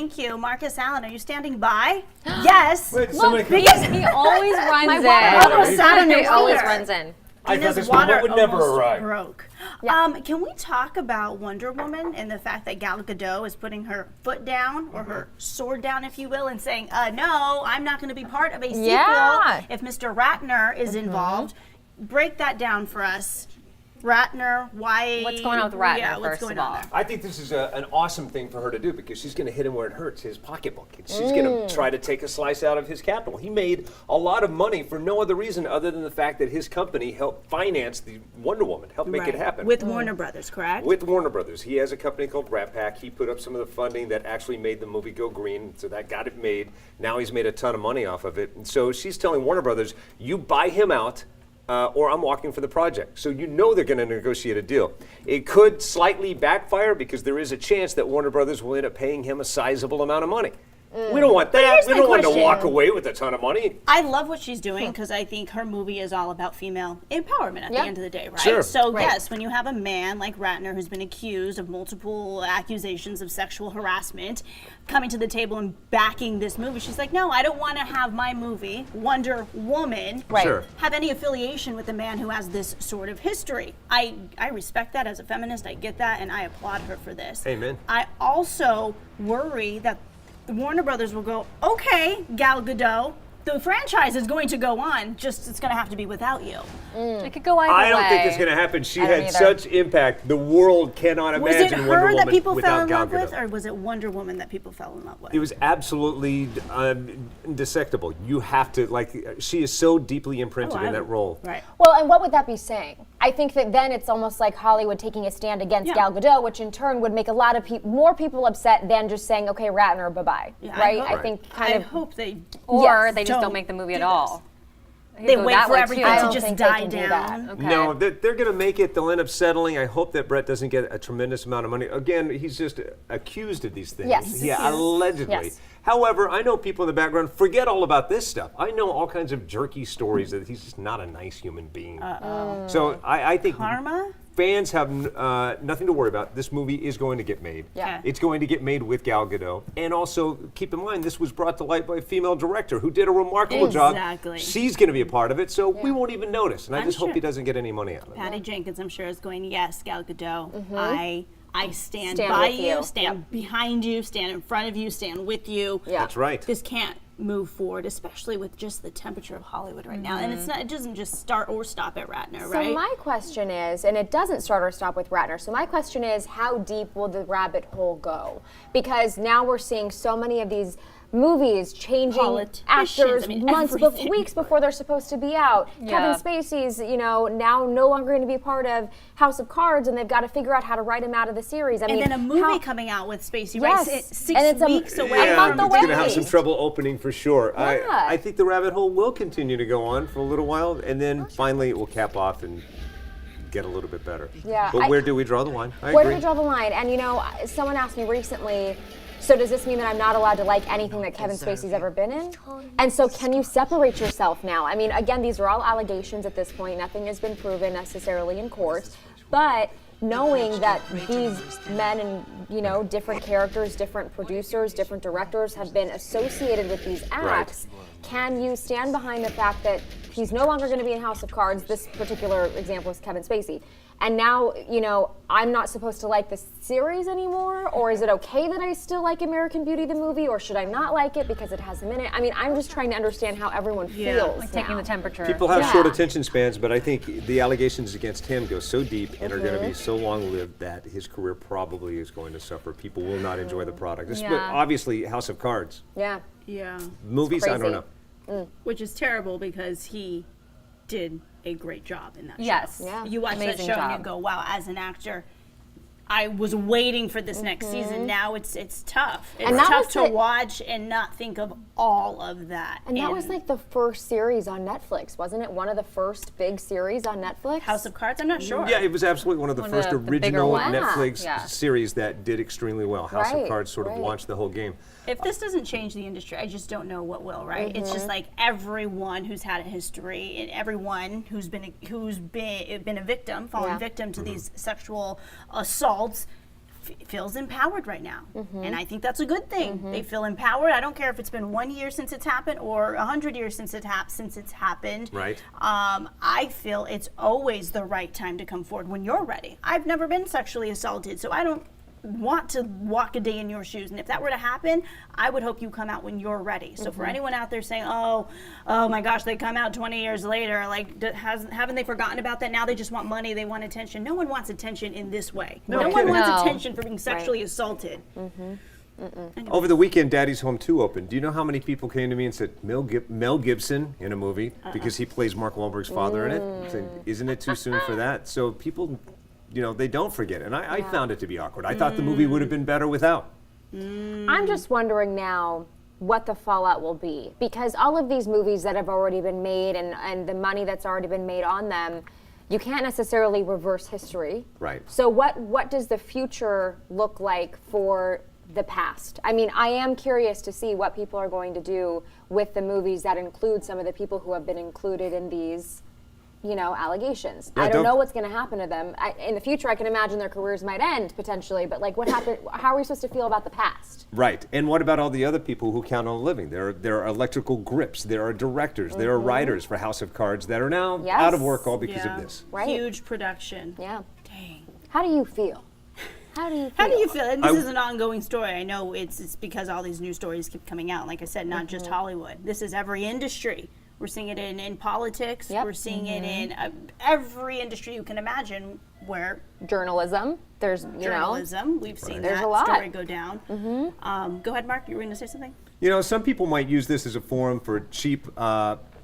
Thank you. Marcus Allen, are you standing by? Yes. Wait, Because He always runs my in. water bottle sat on your He always shoulder. runs in. I thought Dina's this water moment would never almost arrive. broke. Can we talk about Wonder Woman and the fact that Gal Gadot is putting her foot down, or her sword down, if you will, and saying, no, I'm not going to be part of a sequel if Mr. Ratner is involved. Break that down for us. Ratner, why? What's going on with Ratner, Yeah, what's first going of on all? there? I think this is an awesome thing for her to do because she's going to hit him where it hurts, his pocketbook. And she's going to try to take a slice out of his capital. He made a lot of money for no other reason other than the fact that his company helped finance the Wonder Woman, helped make it happen. With Warner Brothers, correct? With Warner Brothers. He has a company called Rat Pack. He put up some of the funding that actually made the movie go green, so that got it made. Now he's made a ton of money off of it. And so she's telling Warner Brothers, you buy him out, or I'm walking for the project. So you know they're going to negotiate a deal. It could slightly backfire because there is a chance that Warner Brothers will end up paying him a sizable amount of money. We don't want that. here's We my don't want to question. walk away with a ton of money. I love what she's doing because I think her movie is all about female empowerment at the end of the day, right? Sure. So yes, when you have a man like Ratner who's been accused of multiple accusations of sexual harassment coming to the table and backing this movie, she's like, no, I don't want to have my movie, Wonder Woman, Sure. have any affiliation with a man who has this sort of history. I respect that as a feminist, I get that, and I applaud her for this. Amen. I also worry that the Warner Brothers will go, okay, Gal Gadot, the franchise is going to go on, just it's going to have to be without you. It could go either I don't way. think it's going to happen. She I don't had either. such impact. The world cannot Was it imagine Wonder her Woman that people fell without in Gal love with, Gadot. or was it Wonder Woman that people fell in love with? It was absolutely dissectable. You have to, she is so deeply imprinted in that role. Right. Well, and what would that be saying? I think that then it's almost like Hollywood taking a stand against Gal Gadot, which in turn would make a lot of more people upset than just saying, okay, Ratner, bye-bye, right? I think I hope they Or they just don't don't make the movie at do all. They go wait that for way, everything too. I to don't just think they die can do down. that. Okay. No, they're going to make it. They'll end up settling. I hope that Brett doesn't get a tremendous amount of money. Again, he's just accused of these things. Yes. Yeah, allegedly. Yes. However, I know people in the background forget all about this stuff. I know all kinds of jerky stories that he's just not a nice human being. So I think Karma? fans have nothing to worry about. This movie is going to get made. Yeah. It's going to get made with Gal Gadot. And also, keep in mind, this was brought to light by a female director who did a remarkable job. Exactly. She's going to be a part of it, so we won't even notice. And I I'm just hope sure. he doesn't get any money out of it. Patty Jenkins, I'm sure, is going, yes, Gal Gadot, I stand Stand by with you, you. stand behind you, stand in front of you, stand with you. Yeah. That's right. This can't move forward, especially with just the temperature of Hollywood right now. And it doesn't just start or stop at Ratner, So right? my question is, and it doesn't start or stop with Ratner, so my question is, how deep will the rabbit hole go? Because now we're seeing so many of these movies changing Politicians, actors I mean, months, everything. weeks before they're supposed to be out. Yeah. Kevin Spacey's, now no longer going to be part of House of Cards, and they've got to figure out how to write him out of the series. I and mean, then a movie how- coming out with Spacey, Yes. right? It's And it's 6 weeks away a Yeah, month from it's going to have away. some trouble opening for sure. Yeah. I think the rabbit hole will continue to go on for a little while, and then finally it will cap off and get a little bit better. Yeah, But where do we draw the line? I Where do agree. we draw the line? And someone asked me recently, so does this mean that I'm not allowed to like anything that Kevin Spacey's ever been in? And so can you separate yourself now? I mean, again, these are all allegations at this point. Nothing has been proven necessarily in court. But knowing that these men and, different characters, different producers, different directors have been associated with these acts, can you stand behind the fact that he's no longer going to be in House of Cards? This particular example is Kevin Spacey. And now, I'm not supposed to like this series anymore? Or is it okay that I still like American Beauty, the movie? Or should I not like it because it has him in it? I mean, I'm just trying to understand how everyone feels Like taking now. the temperature. People have Yeah. short attention spans, but I think the allegations against him go so deep and are going to be so long-lived that his career probably is going to suffer. People will not enjoy the product. But Yeah. obviously, House of Cards. Yeah. Yeah. Movies, I don't crazy. know. Which is terrible because he did a great job in that show. Yes. Yeah. You watch Amazing that show and job. you go, wow, as an actor, I was waiting for this next season. Now it's tough. It's And that tough was to the- watch and not think of all of that. And that was like the first series on Netflix, wasn't it? One of the first big series on Netflix? House of Cards. I'm not sure. Yeah, it was absolutely one of the One first of the bigger original ones. Netflix Yeah. series that did extremely well. House of Right, Cards sort of right. launched the whole game. If this doesn't change the industry, I just don't know what will. Right? It's just like everyone who's had a history and everyone who's been a victim, fallen Yeah. victim to these sexual assaults, feels empowered right now. And I think that's a good thing. They feel empowered. I don't care if it's been 1 year since it's happened or 100 years since it's happened. Right. I feel it's always the right time to come forward when you're ready. I've never been sexually assaulted, so I don't want to walk a day in your shoes. And if that were to happen, I would hope you come out when you're ready. So for anyone out there saying, oh my gosh, they come out 20 years later, like haven't they forgotten about that? Now they just want money, they want attention. No one wants attention in this way. No one wants attention for being sexually assaulted. Over the weekend, Daddy's Home 2 opened. Do you know how many people came to me and said, Mel Gibson in a movie, because he plays Mark Wahlberg's father in it? Said, isn't it too soon for that? So people, they don't forget. And I found it to be awkward. I thought the movie would have been better without. I'm just wondering now what the fallout will be, because all of these movies that have already been made and the money that's already been made on them, you can't necessarily reverse history. Right. So what does the future look like for the past? I mean, I am curious to see what people are going to do with the movies that include some of the people who have been included in these allegations. Yeah, I don't know what's going to happen to them. In the future, I can imagine their careers might end potentially, but like what happened, how are we supposed to feel about the past? Right. And what about all the other people who count on a living? There are electrical grips, there are directors, there are writers for House of Cards that are now out of work all because of this. Right. Huge production. Yeah. Dang. How do you feel? How do you feel? And this is an ongoing story. I know it's because all these new stories keep coming out. Like I said, not just Hollywood. This is every industry. We're seeing it in politics. Yep. We're seeing it in every industry you can imagine where Journalism. There's, journalism. We've seen There's that a lot. story go down. Go ahead, Mark. You were going to say something? Some people might use this as a forum for cheap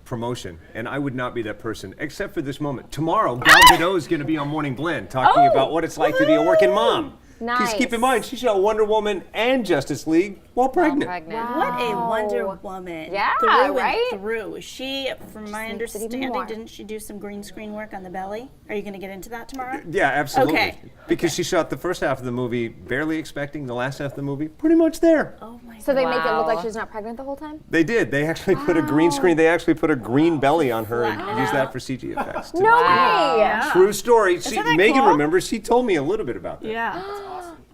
promotion, and I would not be that person, except for this moment. Tomorrow, Gal Gadot is going to be on Morning Blend talking about what it's like to be a working mom. Nice. Because keep in mind, she shot Wonder Woman and Justice League while pregnant. Wow. What a Wonder Woman. Yeah, through right? and through. She, from my makes it even understanding, more. didn't she do some green screen work on the belly? Are you going to get into that tomorrow? Yeah, absolutely. Okay. Because she shot the first half of the movie barely expecting, the last half of the movie pretty much there. Oh my So they make it look Wow. like she's not pregnant the whole time? They did. They actually put a green screen. They actually put a green belly on her and used that for CG effects. too. No way! Yeah. True story. Isn't that Megan cool? remembers. She told me a little bit about that. Yeah.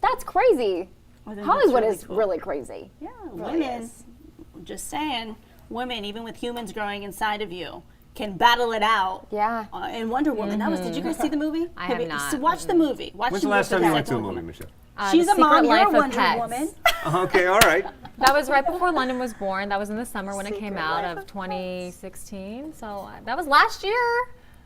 That's crazy. I think Hollywood that's is cool. really crazy. Yeah, really women. is. Just saying, women, even with humans growing inside of you, can battle it out. Yeah. And Wonder Woman. Did you guys see the movie? I have not. So watch the movie. Watch When's the the last movie time you for went to a Wonder movie, Woman. Michelle? She's The a mom. Secret You're a Life of Wonder Pets. Woman. Okay, all right. That was right before London was born. That was in the summer when it came Secret out Life of of 2016. So that was last year.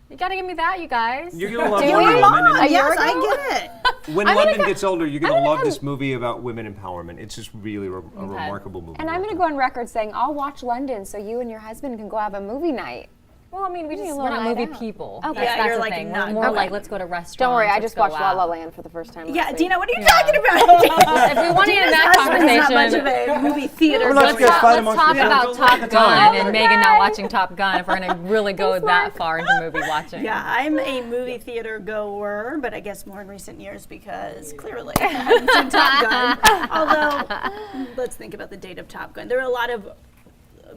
You gotta give me that, you guys. You're gonna love Do Wonder we? Woman. A year Yes, ago? I get it. When I mean, London I- gets older, you're gonna I mean, love I- this movie about women empowerment. It's just really a remarkable movie. And I'm going to go on record saying I'll watch London so you and your husband can go have a movie night. Well, I mean, a we're little not night movie out. people. Okay. Yeah, That's you're the like thing. not- We're more okay. like, let's go to restaurants. Don't worry, I let's just go watched La out. La Land for the first time. Yeah, last week. Dina, what are you talking about? If we want to get in that Husband's not much of conversation, a movie theater. We're not goer. gonna fight let's amongst talk yourselves. about Top Gun and Okay. Megan not watching Top Gun if we're going to really go that far into movie watching. Yeah, I'm a movie theater goer, but I guess more in recent years because clearly I haven't seen Top Gun. Although, let's think about the date of Top Gun. There are a lot of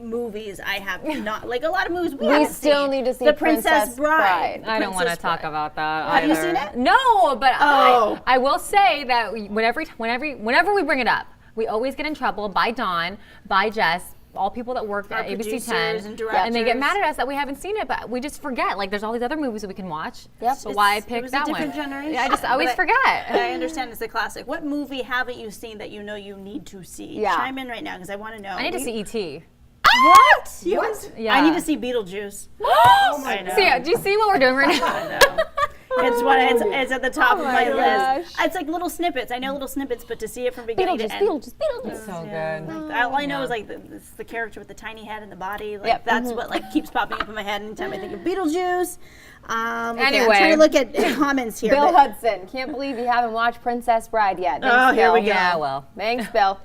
movies I have not, like a lot of movies we haven't still seen. need to see The Princess Princess Bride. Bride. The I don't want to Princess talk Bride. about that Have you either. seen it? No, but Oh. I will say that whenever we bring it up, we always get in trouble by Dawn, by Jess, all people that work Our at ABC 10, producers and and they get directors. mad at us that we haven't seen it, but we just forget. Like there's all these other movies that we can watch. Yep. So why It pick was that a one? different generation. Yeah, I just always But forget. I understand it's a classic. What movie haven't you seen that you know you need to see? Yeah. Chime in right now because I want to know. I need to see E.T. What? You Yeah. I need to see Beetlejuice. I know. See, do you see what we're doing right now? It's at the top of my gosh. list. It's like little snippets. I know little snippets, but to see it from beginning to end. Beetlejuice. So good. All I know Yeah. is like it's the character with the tiny head and the body. Like Yep. that's what like keeps popping up in my head anytime I think of Beetlejuice. Okay, I'm Anyway. trying to look at comments here. Bill but- Hudson. Can't believe you haven't watched Princess Bride yet. Thanks, Oh, here we Bill. go. Yeah, well. Thanks, Bill.